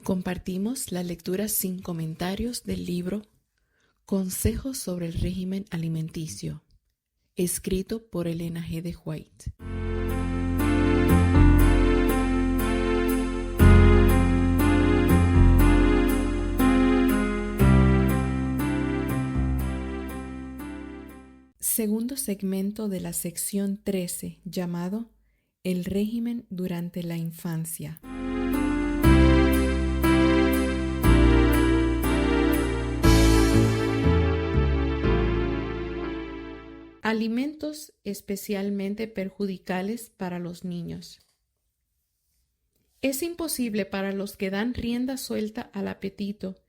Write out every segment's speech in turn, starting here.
Compartimos la lectura sin comentarios del libro Consejos sobre el régimen alimenticio, escrito por Elena G. de White. Segundo segmento de la sección 13, llamado El régimen durante la infancia. Alimentos especialmente perjudiciales para los niños. Es imposible para los que dan rienda suelta al apetito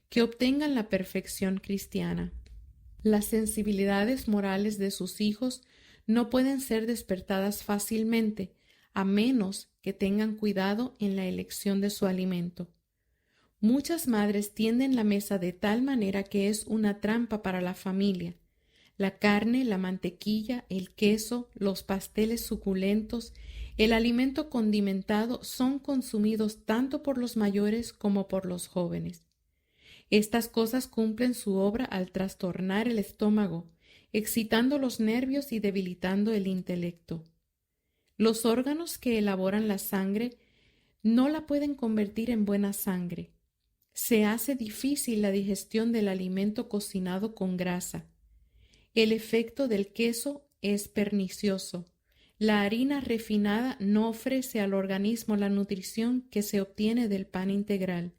que obtengan la perfección cristiana. Las sensibilidades morales de sus hijos no pueden ser despertadas fácilmente, a menos que tengan cuidado en la elección de su alimento. Muchas madres tienden la mesa de tal manera que es una trampa para la familia. La carne, la mantequilla, el queso, los pasteles suculentos, el alimento condimentado son consumidos tanto por los mayores como por los jóvenes. Estas cosas cumplen su obra al trastornar el estómago, excitando los nervios y debilitando el intelecto. Los órganos que elaboran la sangre no la pueden convertir en buena sangre. Se hace difícil la digestión del alimento cocinado con grasa. El efecto del queso es pernicioso. La harina refinada no ofrece al organismo la nutrición que se obtiene del pan integral.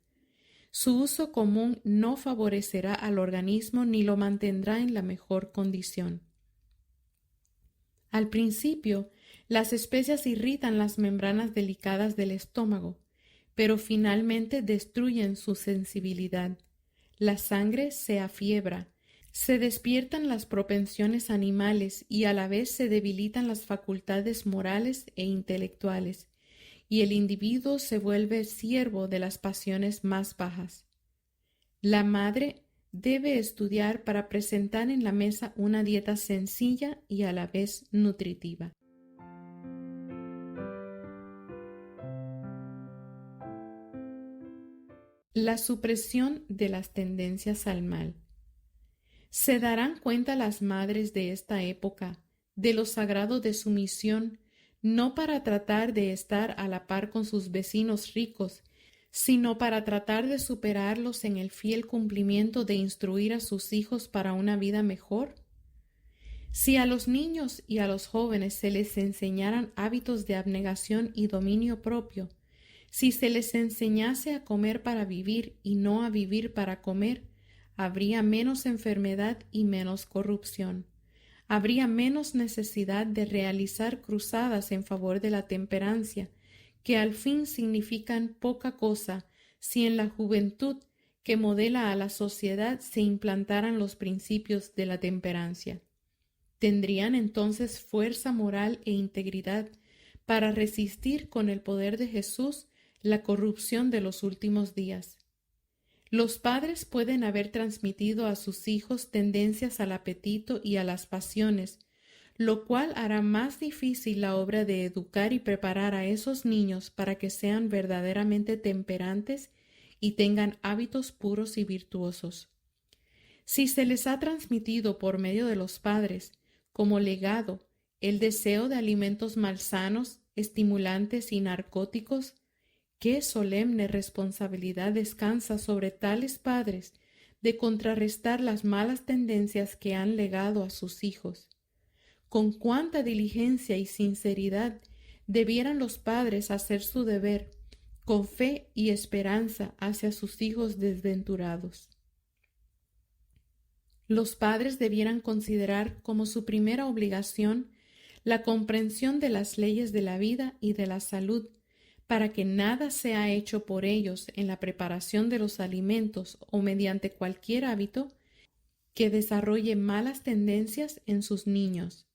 Su uso común no favorecerá al organismo ni lo mantendrá en la mejor condición. Al principio, las especias irritan las membranas delicadas del estómago, pero finalmente destruyen su sensibilidad. La sangre se afiebra, se despiertan las propensiones animales y a la vez se debilitan las facultades morales e intelectuales, y el individuo se vuelve siervo de las pasiones más bajas. La madre debe estudiar para presentar en la mesa una dieta sencilla y a la vez nutritiva. La supresión de las tendencias al mal. Se darán cuenta las madres de esta época de lo sagrado de su misión, no para tratar de estar a la par con sus vecinos ricos, sino para tratar de superarlos en el fiel cumplimiento de instruir a sus hijos para una vida mejor. Si a los niños y a los jóvenes se les enseñaran hábitos de abnegación y dominio propio, si se les enseñase a comer para vivir y no a vivir para comer, habría menos enfermedad y menos corrupción. Habría menos necesidad de realizar cruzadas en favor de la temperancia, que al fin significan poca cosa si en la juventud que modela a la sociedad se implantaran los principios de la temperancia. Tendrían entonces fuerza moral e integridad para resistir con el poder de Jesús la corrupción de los últimos días. Los padres pueden haber transmitido a sus hijos tendencias al apetito y a las pasiones, lo cual hará más difícil la obra de educar y preparar a esos niños para que sean verdaderamente temperantes y tengan hábitos puros y virtuosos. Si se les ha transmitido por medio de los padres, como legado, el deseo de alimentos malsanos, estimulantes y narcóticos, qué solemne responsabilidad descansa sobre tales padres de contrarrestar las malas tendencias que han legado a sus hijos. Con cuánta diligencia y sinceridad debieran los padres hacer su deber, con fe y esperanza hacia sus hijos desventurados. Los padres debieran considerar como su primera obligación la comprensión de las leyes de la vida y de la salud, para que nada sea hecho por ellos en la preparación de los alimentos o mediante cualquier hábito que desarrolle malas tendencias en sus niños.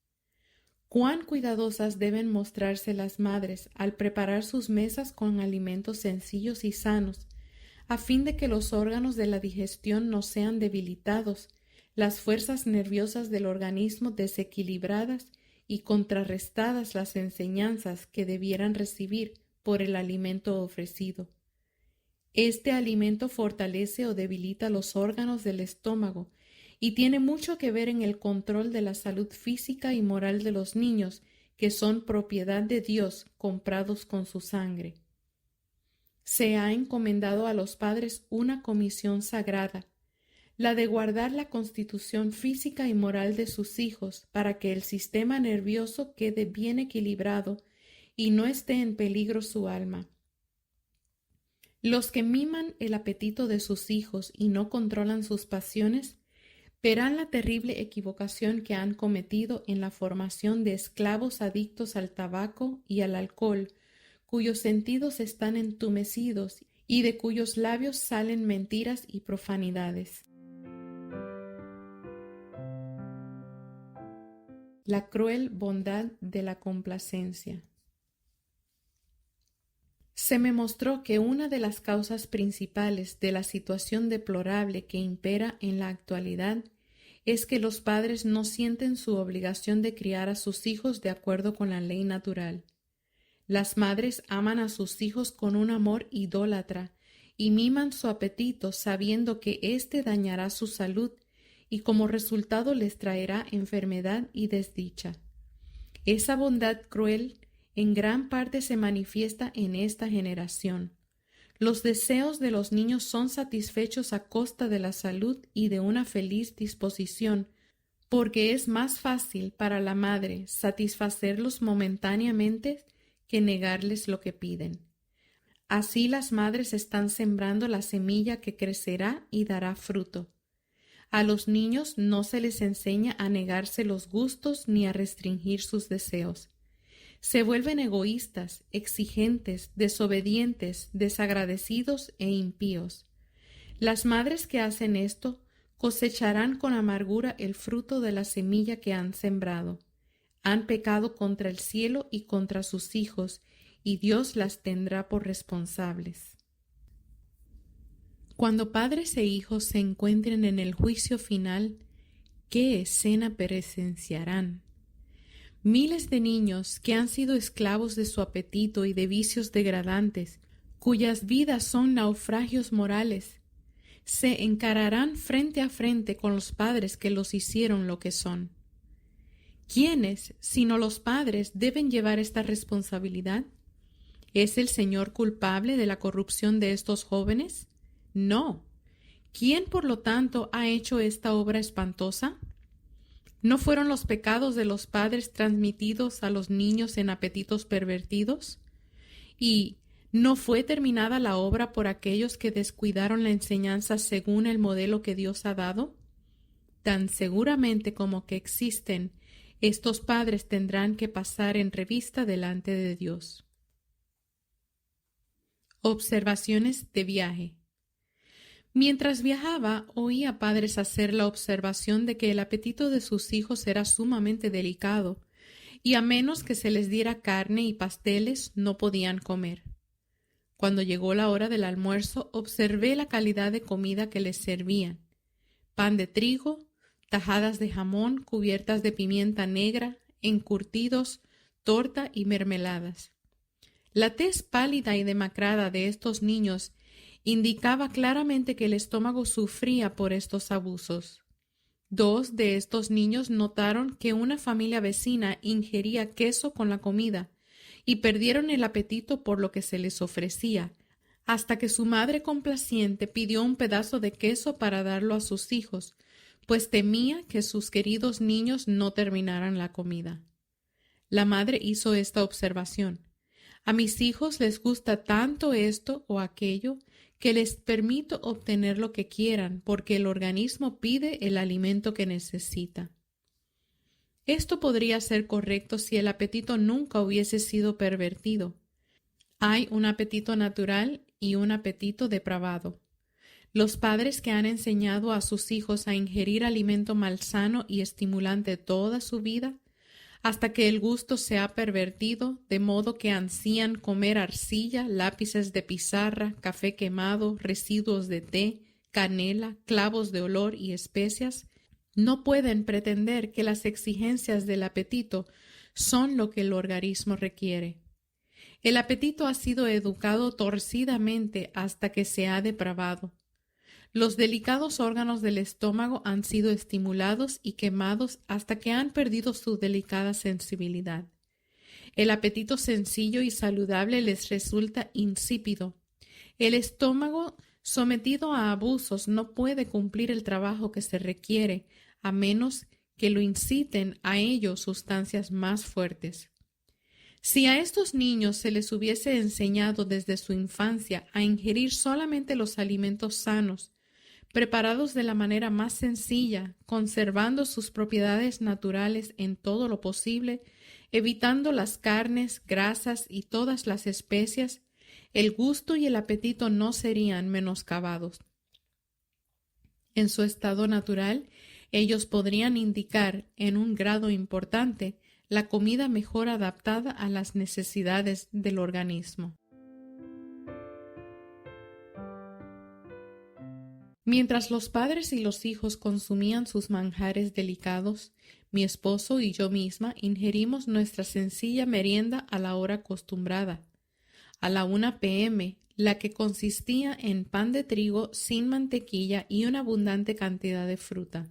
Cuán cuidadosas deben mostrarse las madres al preparar sus mesas con alimentos sencillos y sanos, a fin de que los órganos de la digestión no sean debilitados, las fuerzas nerviosas del organismo desequilibradas y contrarrestadas las enseñanzas que debieran recibir por el alimento ofrecido. Este alimento fortalece o debilita los órganos del estómago y tiene mucho que ver en el control de la salud física y moral de los niños, que son propiedad de Dios, comprados con su sangre. Se ha encomendado a los padres una comisión sagrada, la de guardar la constitución física y moral de sus hijos para que el sistema nervioso quede bien equilibrado y no esté en peligro su alma. Los que miman el apetito de sus hijos y no controlan sus pasiones verán la terrible equivocación que han cometido en la formación de esclavos adictos al tabaco y al alcohol, cuyos sentidos están entumecidos y de cuyos labios salen mentiras y profanidades. La cruel bondad de la complacencia. Se me mostró que una de las causas principales de la situación deplorable que impera en la actualidad es que los padres no sienten su obligación de criar a sus hijos de acuerdo con la ley natural. Las madres aman a sus hijos con un amor idólatra y miman su apetito sabiendo que éste dañará su salud y como resultado les traerá enfermedad y desdicha. Esa bondad cruel en gran parte se manifiesta en esta generación. Los deseos de los niños son satisfechos a costa de la salud y de una feliz disposición, porque es más fácil para la madre satisfacerlos momentáneamente que negarles lo que piden. Así las madres están sembrando la semilla que crecerá y dará fruto. A los niños no se les enseña a negarse los gustos ni a restringir sus deseos. Se vuelven egoístas, exigentes, desobedientes, desagradecidos e impíos. Las madres que hacen esto cosecharán con amargura el fruto de la semilla que han sembrado. Han pecado contra el cielo y contra sus hijos, y Dios las tendrá por responsables. Cuando padres e hijos se encuentren en el juicio final, ¿qué escena presenciarán? Miles de niños que han sido esclavos de su apetito y de vicios degradantes, cuyas vidas son naufragios morales, se encararán frente a frente con los padres que los hicieron lo que son. ¿Quiénes, sino los padres, deben llevar esta responsabilidad? ¿Es el Señor culpable de la corrupción de estos jóvenes? No. ¿Quién, por lo tanto, ha hecho esta obra espantosa? ¿No fueron los pecados de los padres transmitidos a los niños en apetitos pervertidos? ¿Y no fue terminada la obra por aquellos que descuidaron la enseñanza según el modelo que Dios ha dado? Tan seguramente como que existen, estos padres tendrán que pasar en revista delante de Dios. Observaciones de viaje. Mientras viajaba, oí a padres hacer la observación de que el apetito de sus hijos era sumamente delicado, y a menos que se les diera carne y pasteles, no podían comer. Cuando llegó la hora del almuerzo, observé la calidad de comida que les servían: pan de trigo, tajadas de jamón cubiertas de pimienta negra, encurtidos, torta y mermeladas. La tez pálida y demacrada de estos niños indicaba claramente que el estómago sufría por estos abusos. 2 de estos niños notaron que una familia vecina ingería queso con la comida y perdieron el apetito por lo que se les ofrecía, hasta que su madre complaciente pidió un pedazo de queso para darlo a sus hijos, pues temía que sus queridos niños no terminaran la comida. La madre hizo esta observación: a mis hijos les gusta tanto esto o aquello que les permito obtener lo que quieran, porque el organismo pide el alimento que necesita. Esto podría ser correcto si el apetito nunca hubiese sido pervertido. Hay un apetito natural y un apetito depravado. Los padres que han enseñado a sus hijos a ingerir alimento malsano y estimulante toda su vida, hasta que el gusto se ha pervertido, de modo que ansían comer arcilla, lápices de pizarra, café quemado, residuos de té, canela, clavos de olor y especias, no pueden pretender que las exigencias del apetito son lo que el organismo requiere. El apetito ha sido educado torcidamente hasta que se ha depravado. Los delicados órganos del estómago han sido estimulados y quemados hasta que han perdido su delicada sensibilidad. El apetito sencillo y saludable les resulta insípido. El estómago, sometido a abusos, no puede cumplir el trabajo que se requiere, a menos que lo inciten a ello sustancias más fuertes. Si a estos niños se les hubiese enseñado desde su infancia a ingerir solamente los alimentos sanos, preparados de la manera más sencilla, conservando sus propiedades naturales en todo lo posible, evitando las carnes, grasas y todas las especias, el gusto y el apetito no serían menoscabados. En su estado natural, ellos podrían indicar, en un grado importante, la comida mejor adaptada a las necesidades del organismo. Mientras los padres y los hijos consumían sus manjares delicados, mi esposo y yo misma ingerimos nuestra sencilla merienda a la hora acostumbrada, a la 1 p.m., la que consistía en pan de trigo sin mantequilla y una abundante cantidad de fruta.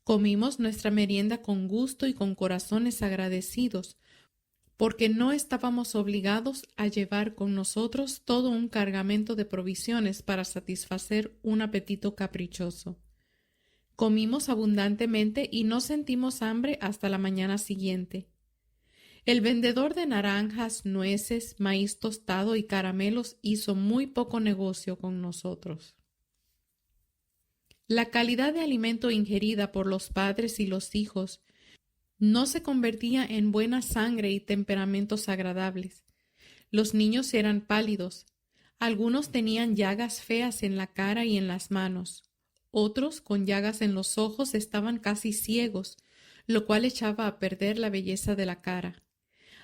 Comimos nuestra merienda con gusto y con corazones agradecidos, porque no estábamos obligados a llevar con nosotros todo un cargamento de provisiones para satisfacer un apetito caprichoso. Comimos abundantemente y no sentimos hambre hasta la mañana siguiente. El vendedor de naranjas, nueces, maíz tostado y caramelos hizo muy poco negocio con nosotros. La calidad de alimento ingerida por los padres y los hijos no se convertía en buena sangre y temperamentos agradables. Los niños eran pálidos. Algunos tenían llagas feas en la cara y en las manos. Otros, con llagas en los ojos, estaban casi ciegos, lo cual echaba a perder la belleza de la cara.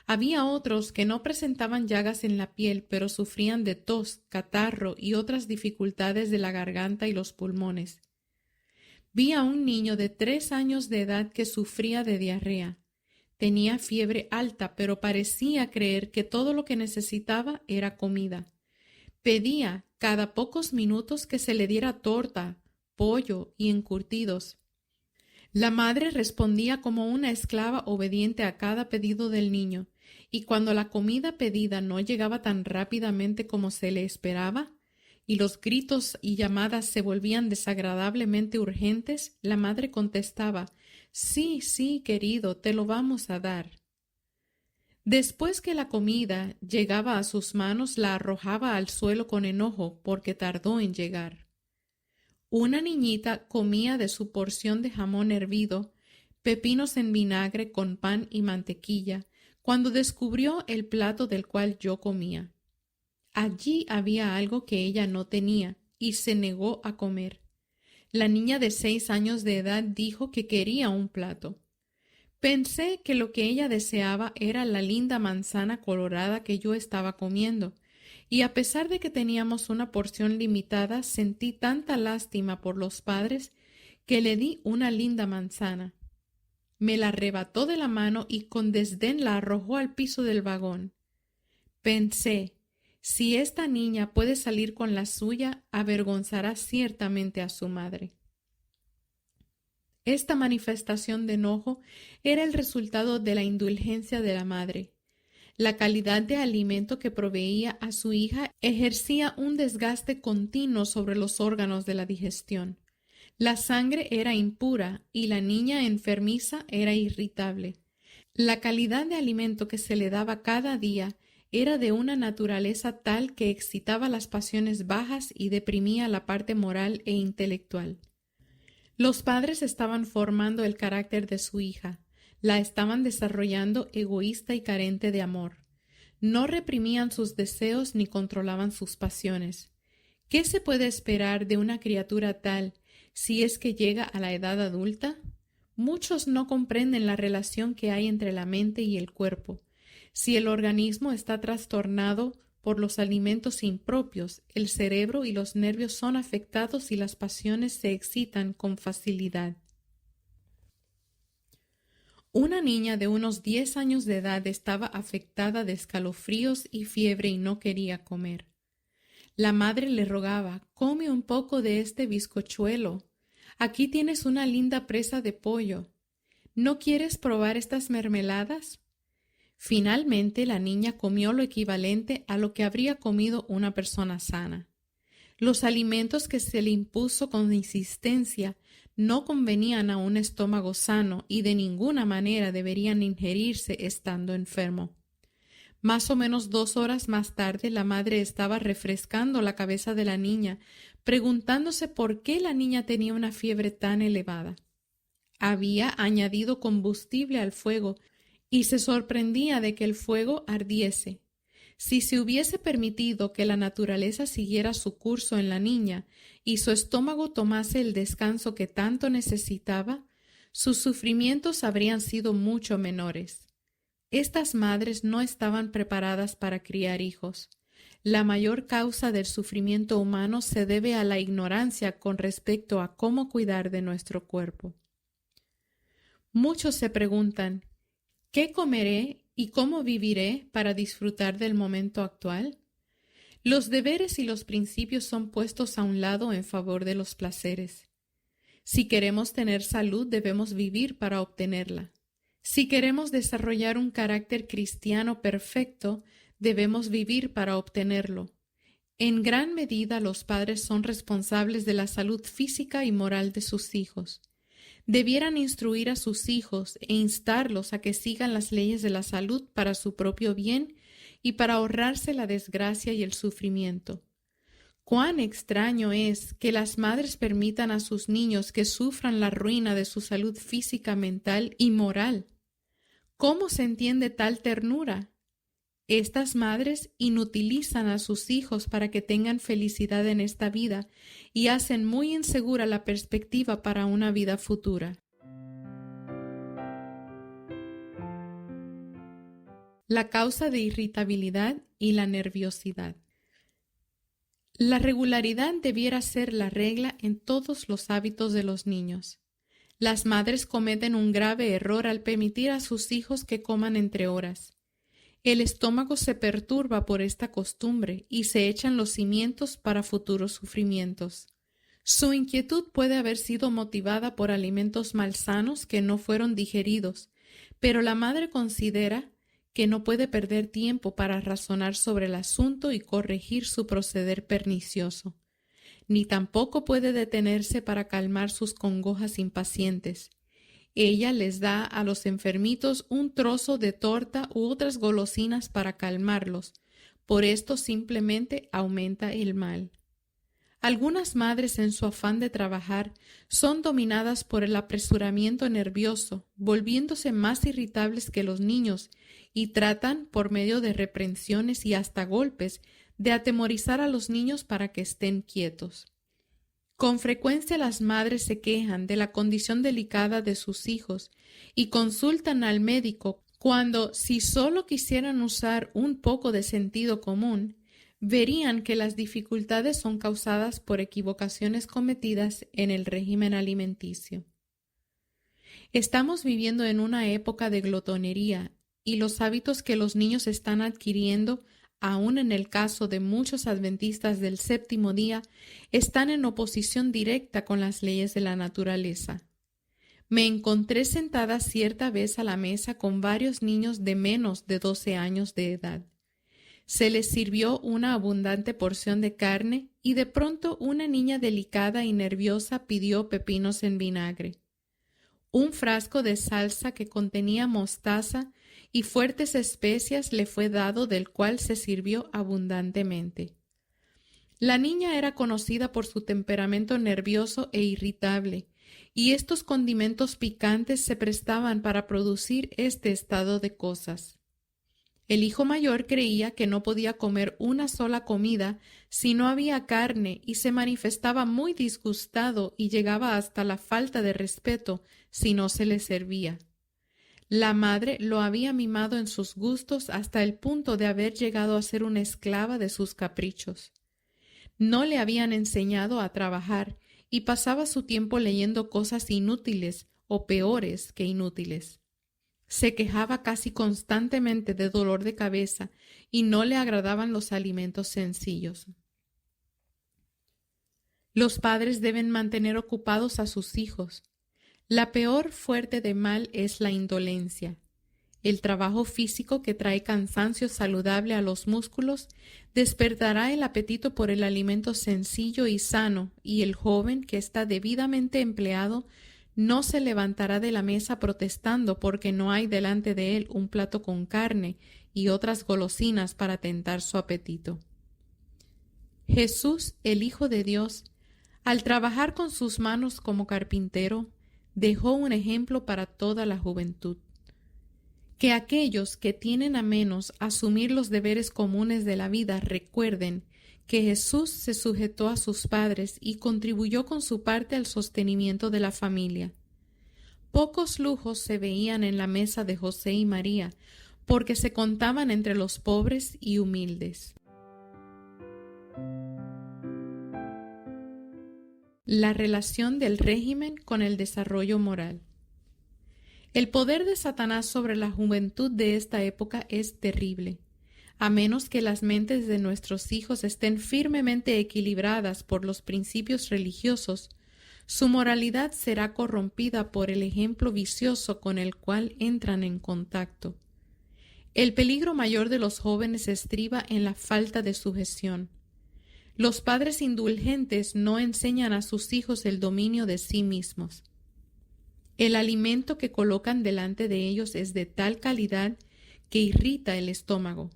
Había otros que no presentaban llagas en la piel, pero sufrían de tos, catarro y otras dificultades de la garganta y los pulmones. Vi a un niño de 3 años de edad que sufría de diarrea. Tenía fiebre alta, pero parecía creer que todo lo que necesitaba era comida. Pedía cada pocos minutos que se le diera torta, pollo y encurtidos. La madre respondía como una esclava obediente a cada pedido del niño, y cuando la comida pedida no llegaba tan rápidamente como se le esperaba, y los gritos y llamadas se volvían desagradablemente urgentes, la madre contestaba: «Sí, sí, querido, te lo vamos a dar». Después que la comida llegaba a sus manos, la arrojaba al suelo con enojo porque tardó en llegar. Una niñita comía de su porción de jamón hervido, pepinos en vinagre con pan y mantequilla, cuando descubrió el plato del cual yo comía. Allí había algo que ella no tenía y se negó a comer. La niña de 6 años de edad dijo que quería un plato. Pensé que lo que ella deseaba era la linda manzana colorada que yo estaba comiendo, y a pesar de que teníamos una porción limitada, sentí tanta lástima por los padres que le di una linda manzana. Me la arrebató de la mano y con desdén la arrojó al piso del vagón. Pensé: si esta niña puede salir con la suya, avergonzará ciertamente a su madre. Esta manifestación de enojo era el resultado de la indulgencia de la madre. La calidad de alimento que proveía a su hija ejercía un desgaste continuo sobre los órganos de la digestión. La sangre era impura y la niña enfermiza era irritable. La calidad de alimento que se le daba cada día era de una naturaleza tal que excitaba las pasiones bajas y deprimía la parte moral e intelectual. Los padres estaban formando el carácter de su hija, la estaban desarrollando egoísta y carente de amor. No reprimían sus deseos ni controlaban sus pasiones. ¿Qué se puede esperar de una criatura tal si es que llega a la edad adulta? Muchos no comprenden la relación que hay entre la mente y el cuerpo. Si el organismo está trastornado por los alimentos impropios, el cerebro y los nervios son afectados y las pasiones se excitan con facilidad. Una niña de unos 10 años de edad estaba afectada de escalofríos y fiebre y no quería comer. La madre le rogaba: come un poco de este bizcochuelo. Aquí tienes una linda presa de pollo. ¿No quieres probar estas mermeladas? Finalmente la niña comió lo equivalente a lo que habría comido una persona sana. Los alimentos que se le impuso con insistencia no convenían a un estómago sano y de ninguna manera deberían ingerirse estando enfermo. Más o menos 2 horas más tarde, la madre estaba refrescando la cabeza de la niña, preguntándose por qué la niña tenía una fiebre tan elevada. Había añadido combustible al fuego y se sorprendía de que el fuego ardiese. Si se hubiese permitido que la naturaleza siguiera su curso en la niña y su estómago tomase el descanso que tanto necesitaba, sus sufrimientos habrían sido mucho menores. Estas madres no estaban preparadas para criar hijos. La mayor causa del sufrimiento humano se debe a la ignorancia con respecto a cómo cuidar de nuestro cuerpo. Muchos se preguntan: ¿qué comeré y cómo viviré para disfrutar del momento actual? Los deberes y los principios son puestos a un lado en favor de los placeres. Si queremos tener salud, debemos vivir para obtenerla. Si queremos desarrollar un carácter cristiano perfecto, debemos vivir para obtenerlo. En gran medida, los padres son responsables de la salud física y moral de sus hijos. Debieran instruir a sus hijos e instarlos a que sigan las leyes de la salud para su propio bien y para ahorrarse la desgracia y el sufrimiento. Cuán extraño es que las madres permitan a sus niños que sufran la ruina de su salud física, mental y moral. ¿Cómo se entiende tal ternura? Estas madres inutilizan a sus hijos para que tengan felicidad en esta vida y hacen muy insegura la perspectiva para una vida futura. La causa de irritabilidad y la nerviosidad. La regularidad debiera ser la regla en todos los hábitos de los niños. Las madres cometen un grave error al permitir a sus hijos que coman entre horas. El estómago se perturba por esta costumbre y se echan los cimientos para futuros sufrimientos. Su inquietud puede haber sido motivada por alimentos malsanos que no fueron digeridos, pero la madre considera que no puede perder tiempo para razonar sobre el asunto y corregir su proceder pernicioso, ni tampoco puede detenerse para calmar sus congojas impacientes. Ella les da a los enfermitos un trozo de torta u otras golosinas para calmarlos. Por esto simplemente aumenta el mal. Algunas madres, en su afán de trabajar, son dominadas por el apresuramiento nervioso, volviéndose más irritables que los niños, y tratan, por medio de reprensiones y hasta golpes, de atemorizar a los niños para que estén quietos. Con frecuencia las madres se quejan de la condición delicada de sus hijos y consultan al médico cuando, si solo quisieran usar un poco de sentido común, verían que las dificultades son causadas por equivocaciones cometidas en el régimen alimenticio. Estamos viviendo en una época de glotonería y los hábitos que los niños están adquiriendo, aun en el caso de muchos adventistas del séptimo día, están en oposición directa con las leyes de la naturaleza. Me encontré sentada cierta vez a la mesa con varios niños de menos de 12 años de edad. Se les sirvió una abundante porción de carne y de pronto una niña delicada y nerviosa pidió pepinos en vinagre. Un frasco de salsa que contenía mostaza y fuertes especias le fue dado, del cual se sirvió abundantemente. La niña era conocida por su temperamento nervioso e irritable, y estos condimentos picantes se prestaban para producir este estado de cosas. El hijo mayor creía que no podía comer una sola comida si no había carne y se manifestaba muy disgustado y llegaba hasta la falta de respeto si no se le servía. La madre lo había mimado en sus gustos hasta el punto de haber llegado a ser una esclava de sus caprichos. No le habían enseñado a trabajar y pasaba su tiempo leyendo cosas inútiles o peores que inútiles. Se quejaba casi constantemente de dolor de cabeza y no le agradaban los alimentos sencillos. Los padres deben mantener ocupados a sus hijos. La peor fuente de mal es la indolencia. El trabajo físico que trae cansancio saludable a los músculos despertará el apetito por el alimento sencillo y sano, y el joven que está debidamente empleado no se levantará de la mesa protestando porque no hay delante de él un plato con carne y otras golosinas para tentar su apetito. Jesús, el Hijo de Dios, al trabajar con sus manos como carpintero, dejó un ejemplo para toda la juventud. Que aquellos que tienen a menos asumir los deberes comunes de la vida recuerden que Jesús se sujetó a sus padres y contribuyó con su parte al sostenimiento de la familia. Pocos lujos se veían en la mesa de José y María, porque se contaban entre los pobres y humildes. La relación del régimen con el desarrollo moral. El poder de Satanás sobre la juventud de esta época es terrible. A menos que las mentes de nuestros hijos estén firmemente equilibradas por los principios religiosos, su moralidad será corrompida por el ejemplo vicioso con el cual entran en contacto. El peligro mayor de los jóvenes estriba en la falta de sujeción. Los padres indulgentes no enseñan a sus hijos el dominio de sí mismos. El alimento que colocan delante de ellos es de tal calidad que irrita el estómago.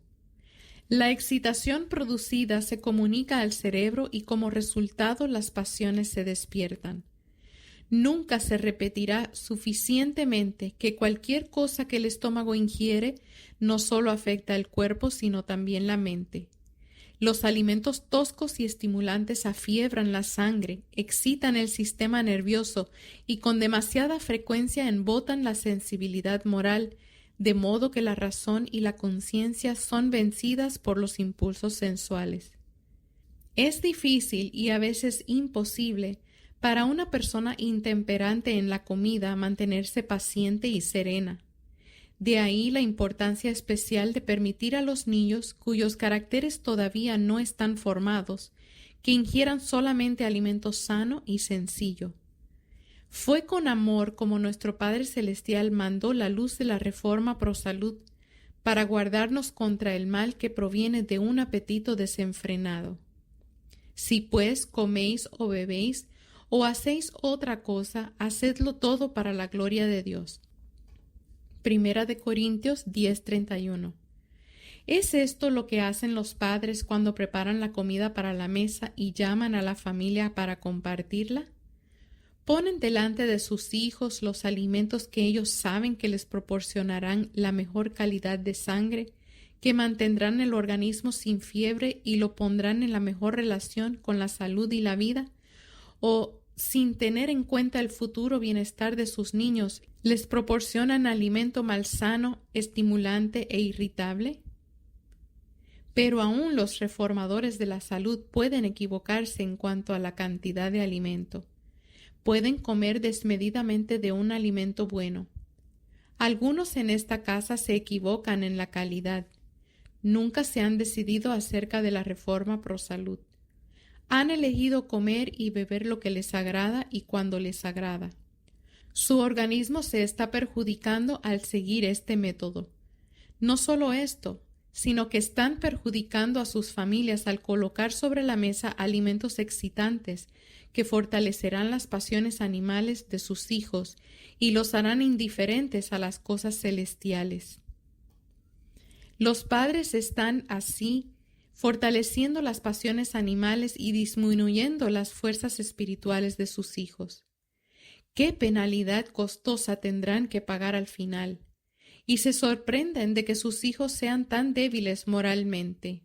La excitación producida se comunica al cerebro y como resultado las pasiones se despiertan. Nunca se repetirá suficientemente que cualquier cosa que el estómago ingiere no solo afecta el cuerpo sino también la mente. Los alimentos toscos y estimulantes afiebran la sangre, excitan el sistema nervioso y con demasiada frecuencia embotan la sensibilidad moral, de modo que la razón y la conciencia son vencidas por los impulsos sensuales. Es difícil y a veces imposible para una persona intemperante en la comida mantenerse paciente y serena. De ahí la importancia especial de permitir a los niños cuyos caracteres todavía no están formados que ingieran solamente alimento sano y sencillo. Fue con amor como nuestro Padre Celestial mandó la luz de la reforma pro salud para guardarnos contra el mal que proviene de un apetito desenfrenado. Si pues coméis o bebéis o hacéis otra cosa, hacedlo todo para la gloria de Dios. Primera de Corintios 10:31. ¿Es esto lo que hacen los padres cuando preparan la comida para la mesa y llaman a la familia para compartirla? Ponen delante de sus hijos los alimentos que ellos saben que les proporcionarán la mejor calidad de sangre, que mantendrán el organismo sin fiebre y lo pondrán en la mejor relación con la salud y la vida, o sin tener en cuenta el futuro bienestar de sus niños, les proporcionan alimento malsano, estimulante e irritable? Pero aún los reformadores de la salud pueden equivocarse en cuanto a la cantidad de alimento. Pueden comer desmedidamente de un alimento bueno. Algunos en esta casa se equivocan en la calidad. Nunca se han decidido acerca de la reforma pro salud. Han elegido comer y beber lo que les agrada y cuando les agrada. Su organismo se está perjudicando al seguir este método. No solo esto, sino que están perjudicando a sus familias al colocar sobre la mesa alimentos excitantes que fortalecerán las pasiones animales de sus hijos y los harán indiferentes a las cosas celestiales. Los padres están así fortaleciendo las pasiones animales y disminuyendo las fuerzas espirituales de sus hijos. ¿Qué penalidad costosa tendrán que pagar al final? Y se sorprenden de que sus hijos sean tan débiles moralmente.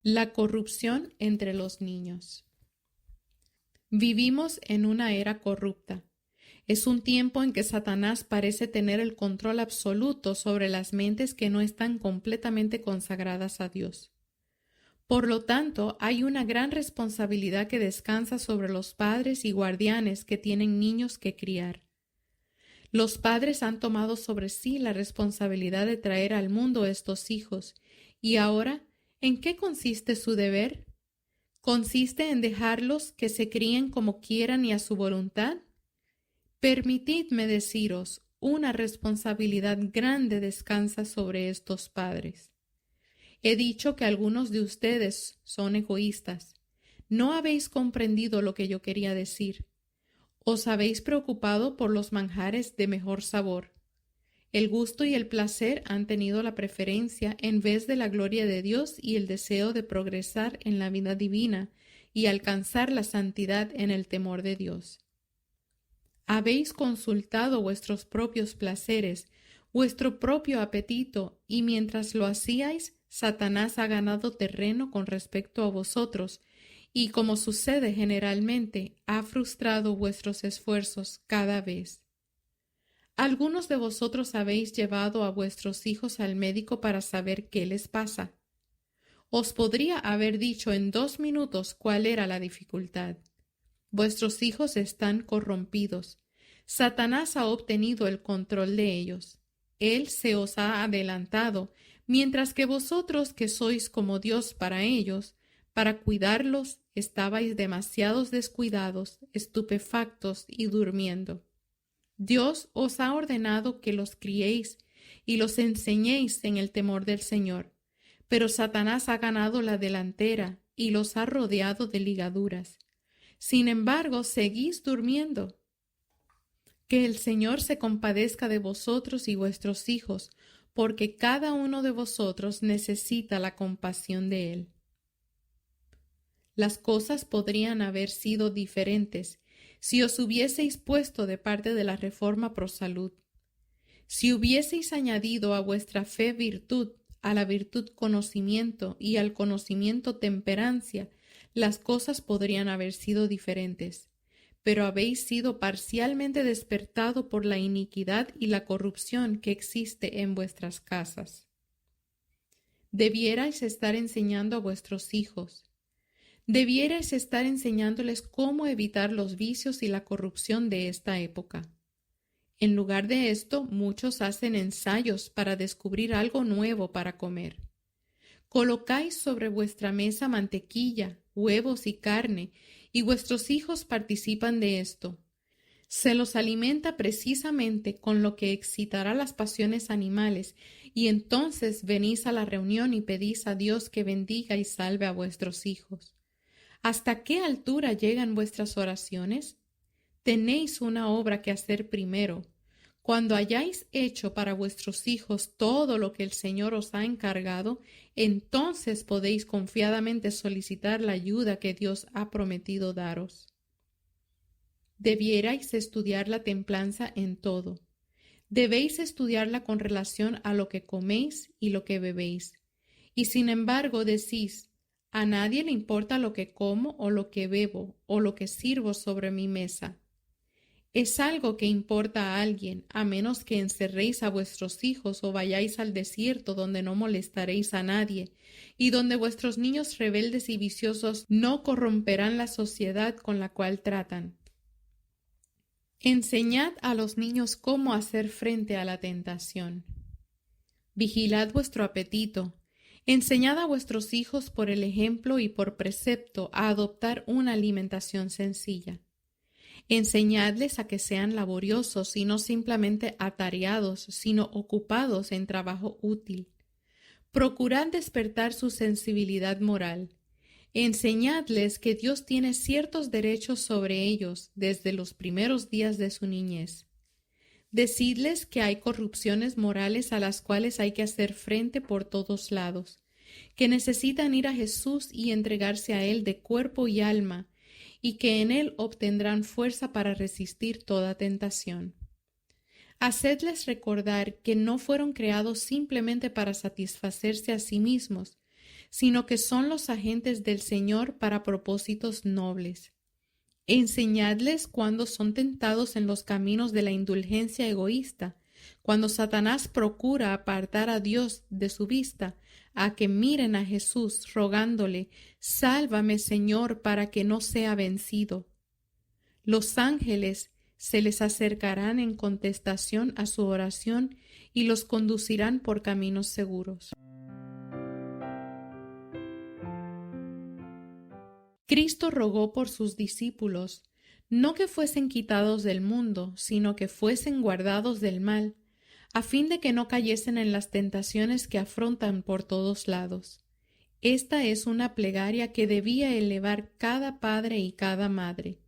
La corrupción entre los niños. Vivimos en una era corrupta. Es un tiempo en que Satanás parece tener el control absoluto sobre las mentes que no están completamente consagradas a Dios. Por lo tanto, hay una gran responsabilidad que descansa sobre los padres y guardianes que tienen niños que criar. Los padres han tomado sobre sí la responsabilidad de traer al mundo estos hijos, y ahora, ¿en qué consiste su deber? ¿Consiste en dejarlos que se críen como quieran y a su voluntad? Permitidme deciros, una responsabilidad grande descansa sobre estos padres. He dicho que algunos de ustedes son egoístas. No habéis comprendido lo que yo quería decir. Os habéis preocupado por los manjares de mejor sabor. El gusto y el placer han tenido la preferencia en vez de la gloria de Dios y el deseo de progresar en la vida divina y alcanzar la santidad en el temor de Dios. Habéis consultado vuestros propios placeres, vuestro propio apetito, y mientras lo hacíais, Satanás ha ganado terreno con respecto a vosotros, y como sucede generalmente, ha frustrado vuestros esfuerzos cada vez. Algunos de vosotros habéis llevado a vuestros hijos al médico para saber qué les pasa. Os podría haber dicho en 2 minutos cuál era la dificultad. Vuestros hijos están corrompidos. Satanás ha obtenido el control de ellos. Él se os ha adelantado, mientras que vosotros, que sois como Dios para ellos, para cuidarlos, estabais demasiados descuidados, estupefactos y durmiendo. Dios os ha ordenado que los criéis y los enseñéis en el temor del Señor, pero Satanás ha ganado la delantera y los ha rodeado de ligaduras. Sin embargo, seguís durmiendo. Que el Señor se compadezca de vosotros y vuestros hijos, porque cada uno de vosotros necesita la compasión de Él. Las cosas podrían haber sido diferentes si os hubieseis puesto de parte de la reforma pro salud. Si hubieseis añadido a vuestra fe virtud, a la virtud conocimiento y al conocimiento temperancia, las cosas podrían haber sido diferentes. Pero habéis sido parcialmente despertado por la iniquidad y la corrupción que existe en vuestras casas. Debierais estar enseñando a vuestros hijos. Debierais estar enseñándoles cómo evitar los vicios y la corrupción de esta época. En lugar de esto, muchos hacen ensayos para descubrir algo nuevo para comer. Colocáis sobre vuestra mesa mantequilla, huevos y carne, y vuestros hijos participan de esto. Se los alimenta precisamente con lo que excitará las pasiones animales, y entonces venís a la reunión y pedís a Dios que bendiga y salve a vuestros hijos. ¿Hasta qué altura llegan vuestras oraciones? Tenéis una obra que hacer primero. Cuando hayáis hecho para vuestros hijos todo lo que el Señor os ha encargado, entonces podéis confiadamente solicitar la ayuda que Dios ha prometido daros. Debierais estudiar la templanza en todo. Debéis estudiarla con relación a lo que coméis y lo que bebéis. Y sin embargo decís, a nadie le importa lo que como o lo que bebo o lo que sirvo sobre mi mesa. Es algo que importa a alguien, a menos que encerréis a vuestros hijos o vayáis al desierto donde no molestaréis a nadie, y donde vuestros niños rebeldes y viciosos no corromperán la sociedad con la cual tratan. Enseñad a los niños cómo hacer frente a la tentación. Vigilad vuestro apetito. Enseñad a vuestros hijos por el ejemplo y por precepto a adoptar una alimentación sencilla. Enseñadles a que sean laboriosos y no simplemente atareados, sino ocupados en trabajo útil. Procurad despertar su sensibilidad moral. Enseñadles que Dios tiene ciertos derechos sobre ellos desde los primeros días de su niñez. Decidles que hay corrupciones morales a las cuales hay que hacer frente por todos lados, que necesitan ir a Jesús y entregarse a Él de cuerpo y alma, y que en Él obtendrán fuerza para resistir toda tentación. Hacedles recordar que no fueron creados simplemente para satisfacerse a sí mismos, sino que son los agentes del Señor para propósitos nobles. Enseñadles cuando son tentados en los caminos de la indulgencia egoísta, Cuando Satanás procura apartar a Dios de su vista, a que miren a Jesús rogándole, sálvame, Señor, para que no sea vencido. Los ángeles se les acercarán en contestación a su oración y los conducirán por caminos seguros. Cristo rogó por sus discípulos, no que fuesen quitados del mundo, sino que fuesen guardados del mal, a fin de que no cayesen en las tentaciones que afrontan por todos lados. Esta es una plegaria que debía elevar cada padre y cada madre.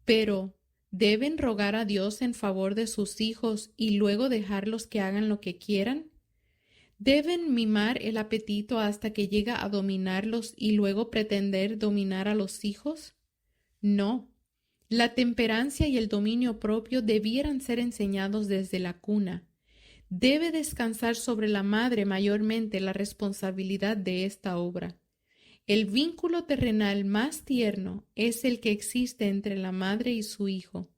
Pero, ¿deben rogar a Dios en favor de sus hijos y luego dejarlos que hagan lo que quieran? ¿Deben mimar el apetito hasta que llega a dominarlos y luego pretender dominar a los hijos? No. La temperancia y el dominio propio debieran ser enseñados desde la cuna. Debe descansar sobre la madre mayormente la responsabilidad de esta obra. El vínculo terrenal más tierno es el que existe entre la madre y su hijo.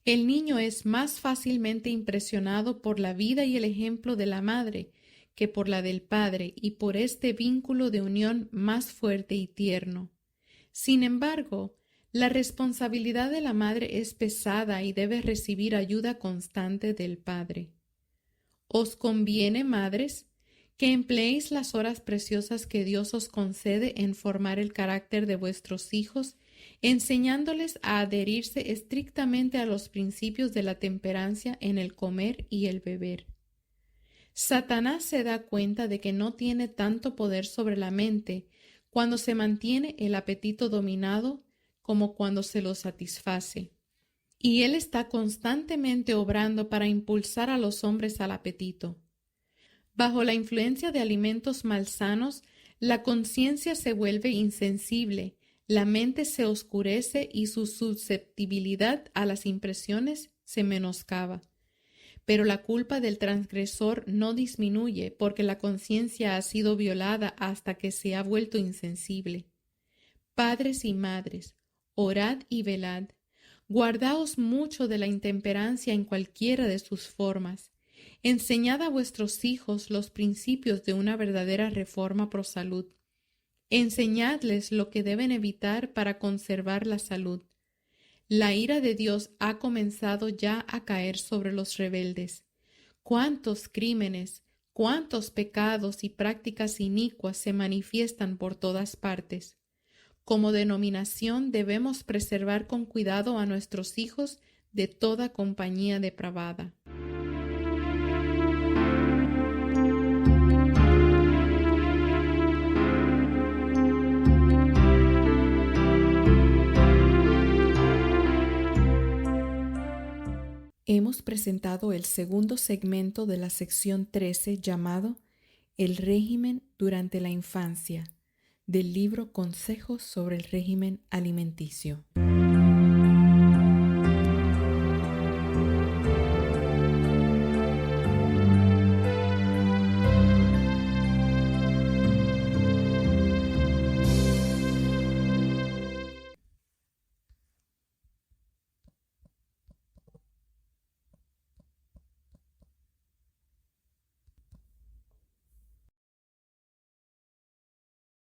El niño es más fácilmente impresionado por la vida y el ejemplo de la madre que por la del padre y por este vínculo de unión más fuerte y tierno. Sin embargo, la responsabilidad de la madre es pesada y debe recibir ayuda constante del padre. Os conviene, madres, que empleéis las horas preciosas que Dios os concede en formar el carácter de vuestros hijos, enseñándoles a adherirse estrictamente a los principios de la temperancia en el comer y el beber. Satanás se da cuenta de que no tiene tanto poder sobre la mente cuando se mantiene el apetito dominado como cuando se lo satisface. Y él está constantemente obrando para impulsar a los hombres al apetito. Bajo la influencia de alimentos malsanos, la conciencia se vuelve insensible, la mente se oscurece y su susceptibilidad a las impresiones se menoscaba. Pero la culpa del transgresor no disminuye porque la conciencia ha sido violada hasta que se ha vuelto insensible. Padres y madres, orad y velad. Guardaos mucho de la intemperancia en cualquiera de sus formas. Enseñad a vuestros hijos los principios de una verdadera reforma pro salud. Enseñadles lo que deben evitar para conservar la salud. La ira de Dios ha comenzado ya a caer sobre los rebeldes. Cuántos crímenes, cuántos pecados y prácticas inicuas se manifiestan por todas partes. Como denominación debemos preservar con cuidado a nuestros hijos de toda compañía depravada. Hemos presentado el segundo segmento de la sección 13 llamado El régimen durante la infancia, del libro Consejos sobre el régimen alimenticio.